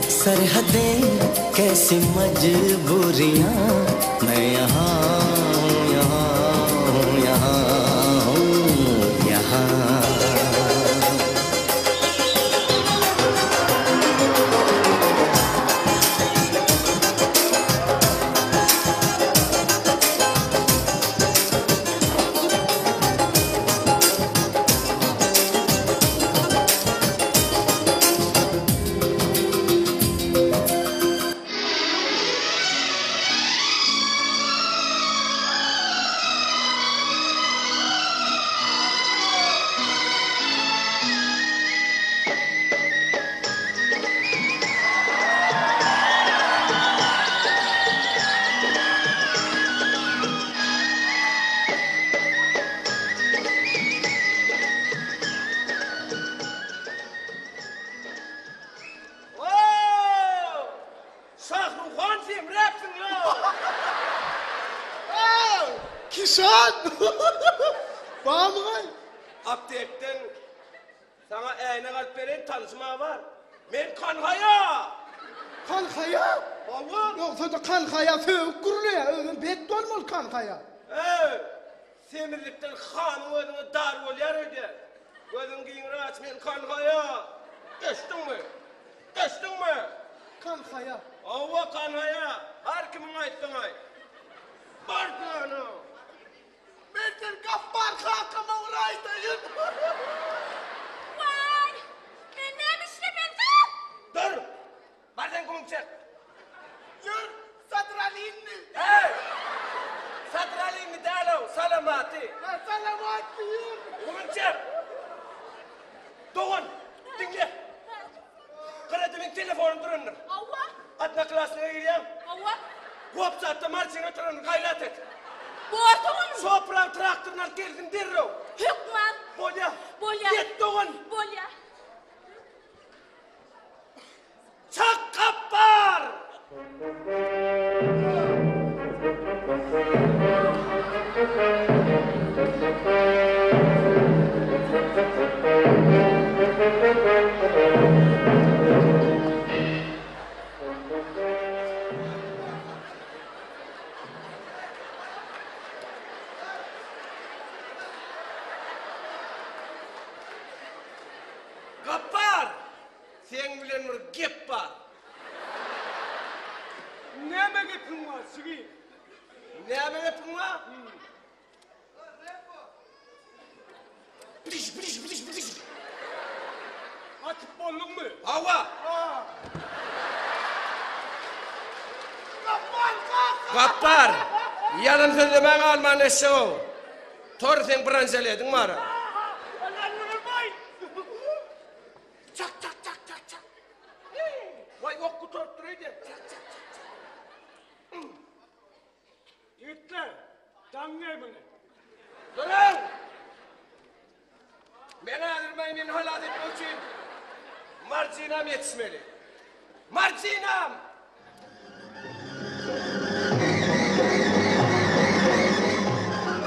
सरहदें कैसी मजबूरियां, मैं यहाँ हूँ, यहाँ हूँ, यहाँ हूँ, यहाँ। Kişan! Bağ mı kay? Aptekten sana eğne kalp veren tanışma var. Men Kankaya! Kankaya? Allah! Yoksa da kankaya fövük kuruluyor. Öğün bet dolmalı kankaya. Semirlikten hanım ödünü dar olyar öde. Ödün giyin rahat men Kankaya. Geçtin mi? Geçtin mi? Kankaya. Allah Kankaya! Her kimin ayttın ay? Barkana! Mertel Gaffar kakama uğraydayım. Vay! Ben neymişle bendim? Dur! Bardan kumçak! Yürü, sadralinni. Hey! Satralini dalo, salamati! Salamat yürü. Kumçak! Doğun! Dinle! Kıradimin telefonum durunur. Allah! Adna klasına gireyim. Allah! Kop saatte marşına durun, gayret et. Boğdun! Sopran traktörler gelsin dirro. Hükman! Bolya! Bolya! Git doğun! Bolya! Çak kapar! Kapar! Sen bilen bir gep var. Neme gittin var sigi? Ne yapayım var? Biliş, biliş, biliş, biliş. Atıp bolluk mu? Hava! Gaffar kaka. Kapar! Yalan söylemen Alman eşi o. Tor sen branşaledin mi ara? Allah'ın vurmayın. Çak çak çak çak çak. Vay okku tortturuydu. Yiğitler, damlaya beni. Durun! Beni aldırmayın, beni halat etmek için. Marcinam yetişmeli. Marcinam!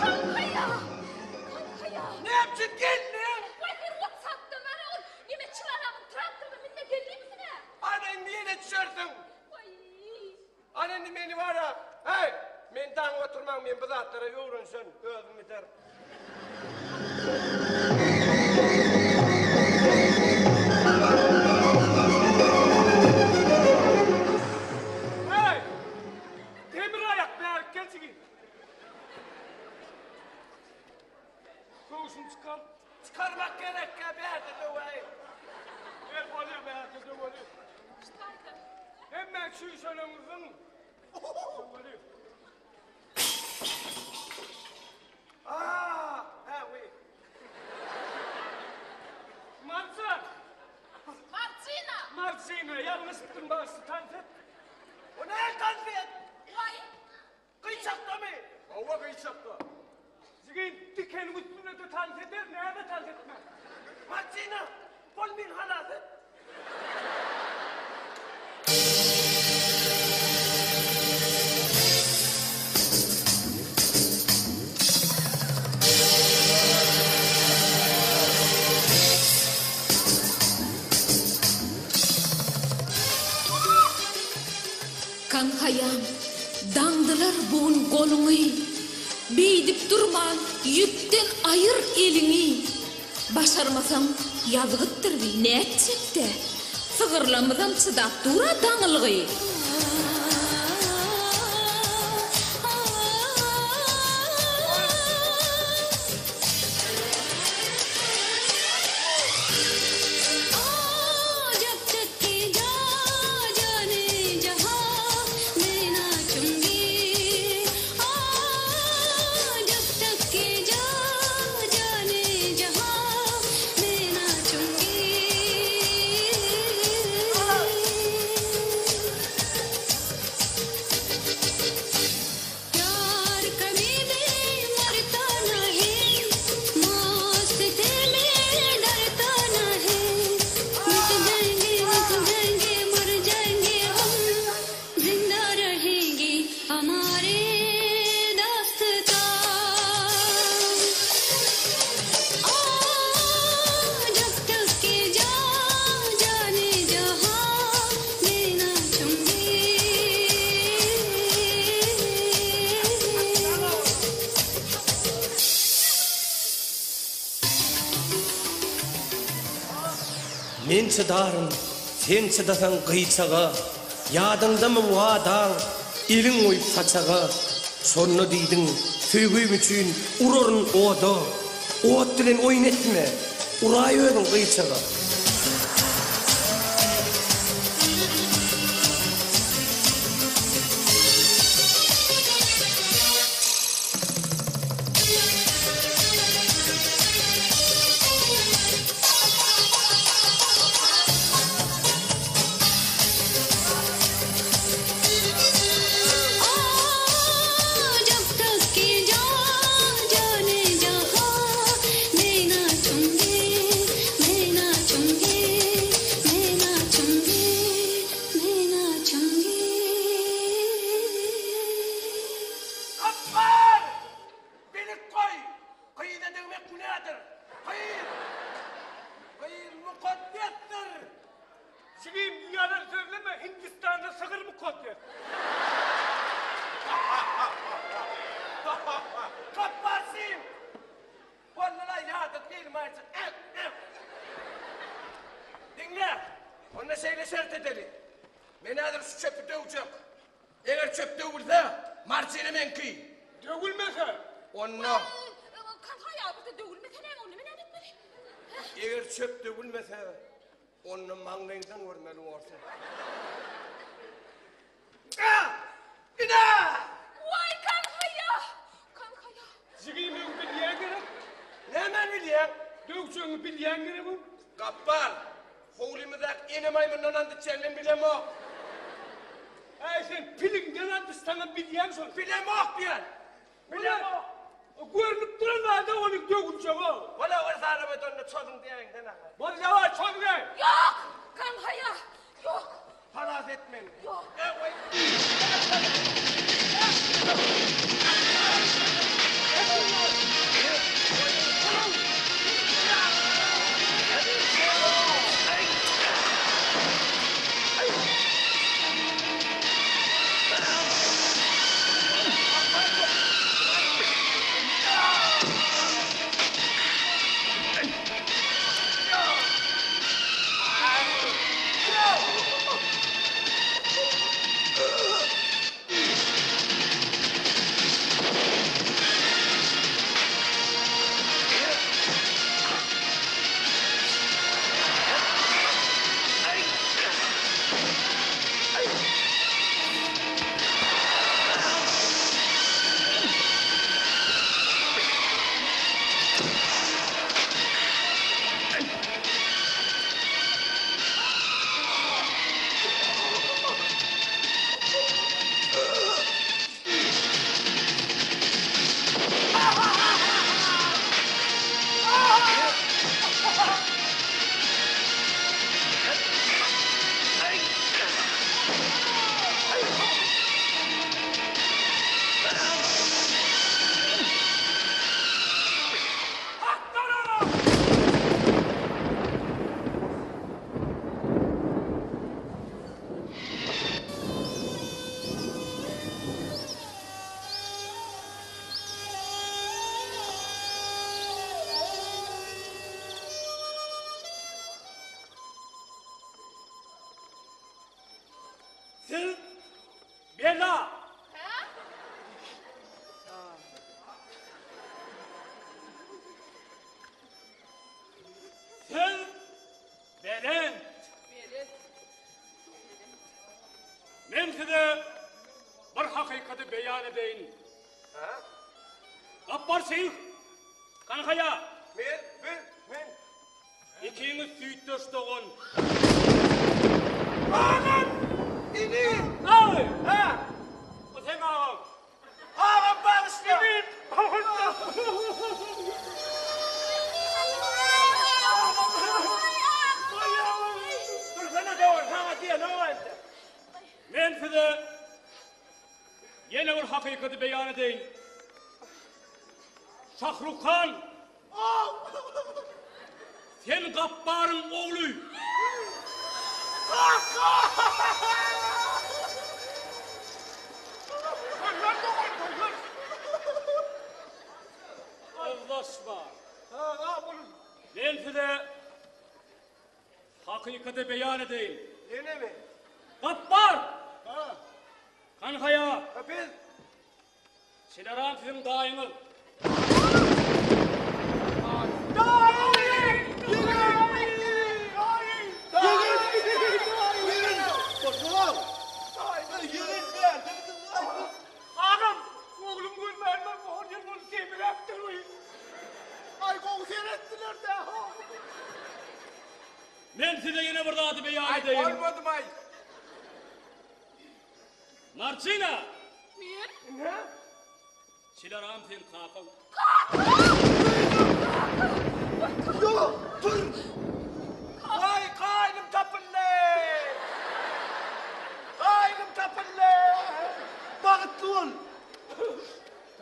Kankaya! Kankaya! Ne yaptın gelin? Vay bir ot sattın lan oğlum! Yemetçiler abi traktörle minne geldi misine? Annen niye ne düşürdün? Vay! Annen beni var ha. Hey! Men tan oturmam, men bu zatlara yoğurunsun. Özüm biter. Hey! Demir ayak be erken sigi. Koğuşunu çıkar. Çıkarmak gerek ya, bir yerde de vay. Ver bolya be herkese bolya. Çıkardı. Hemen şu iş önümüzün. Bolya. Oui. Marsa! Martina! Marcina, yanlış bittin bağısı tanfet. O ne kanfiyet? Vay! Kıyçakta mı? Ova kıyçakta. Sigin diken üstüne de tanfeder, nerede tanfetme? Marcina, bol min halatı. Kankayam, dangdılar buğun golunu, beydip durman yütten ayır elini. Başarmasam yazgıttır bir ne edecek de, sığırlamızam çıdak dura dağılgı. Men çıdarım, sen çıdasan gıyçağa, yadında mı vadan, elin oyup saçağa. Sonunu deydin, söygüyüm üçün urorun oda, oğut dilen oyun etme, urayı ödün gıyçağa. Kapar! Beni koy! Kıyıda demek bu nedir? Kıyır! Kıyır mukaddettir! Şimdi dünyadan söyleme, Hindistan'da sığır mukaddet. Kaparsın! Vallahi yadık değil mi artık? Dinle! Onunla şeyle şart edelim. Menadır şu çöpü dövecek. Eğer çöp dövülse, marçını menki. Dövülmese? Onunla. Kankayam, burada dövülmese ne onu men etmeli? Eğer çöp dövülmese, onun mağlayından görmeli olsun. İna! Vay kankaya! Kankaya! Zigimi bilyen gerek. Hemen bilyen. Dövüşünü bilyen gerek bu. Kappar. Hoğlimizak eni maymundan andı çelin bilem o. Sen pilinden andı sana bilyen son. Bilem o bilyen. Bilem o. Görünüp duran halde onu dövüşecek o. Valla o sarabı dönüp çözün diyen dene. Bana ne var çözün diyen. Yok! Kankaya! Yok! Paraz etmeyin. Yok! Siz Bela. Ha? Siz Belen. Berit. Men size bir hakikati beyan edeyim. Ha? Gappar Şeyh. Kankaya. Men. İkiniz süйтtöş doğun. Ağam! İni! Ay! Ha! O sen ağam. Ağam bağışla! Evet. Dur sana doğru, sana diye ne var? Men size yine bir hakikati beyan edeyim. Şahrukhan. Sen Gappar'ın oğlu. Anlaşma. Ben size hakikati beyan edeyim. Yine mi? Gappar! Kankaya, Biz Sineran sizin dayınız. Ağam, oğlum gülmeyin ben bu hoca bunu temir ettirmeyin. Ay konser ettiler de. Ben size yine burada adı beyan edeyim. Koymadım ay. Marcina, Men? Ne? Sineran sizin kakın. Yok dur. Ay kaynım tapınle. Kaynım tapınle. Bağıtlı ol.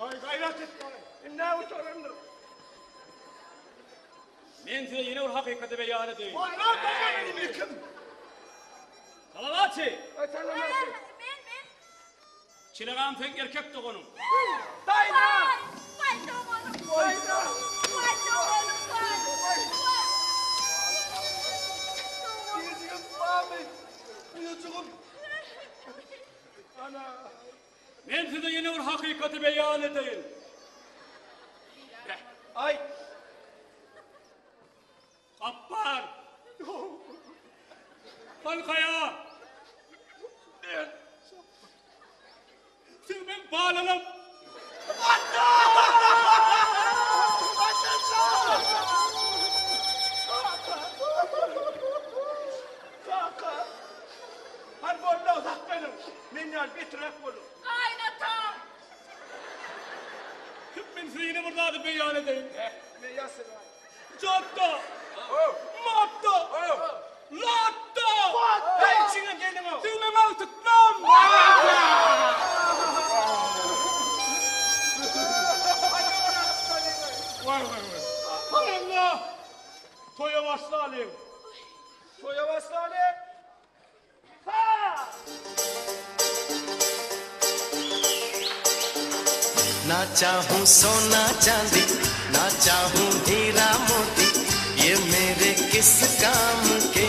Ay gayret et. Ne utanırım? Ben size yine bir hakikati beyan edeyim. Ay lan baba benim yıkım. Salavati, Ay sen ne Men, yapıyorsun? men. Sineran sizin erkek doğunum. Dayna. Vay doğanım. Dayna. Vay doğanım. Vay. Yüzüğüm mami. Yüzüğüm. Ana. Ben size yine bir hakikati beyan edeyim. Ay. Gappar! Kankaya! Siz ben bağlanım. Saka. Har bolla uzak benim. Minyal bitirak bunu. Kaynatam. Ben size yine burada adı beyan edeyim. Ne yasın ay. Catta! Matta! Latta! Hey içine gelin o. Siz ben artık nam! Vay vay vay. Allah! Toya başlayayım. Soya bastane. Ha! ना चाहूं सोना चांदी ना चाहूं हीरा मोती ये मेरे किस काम के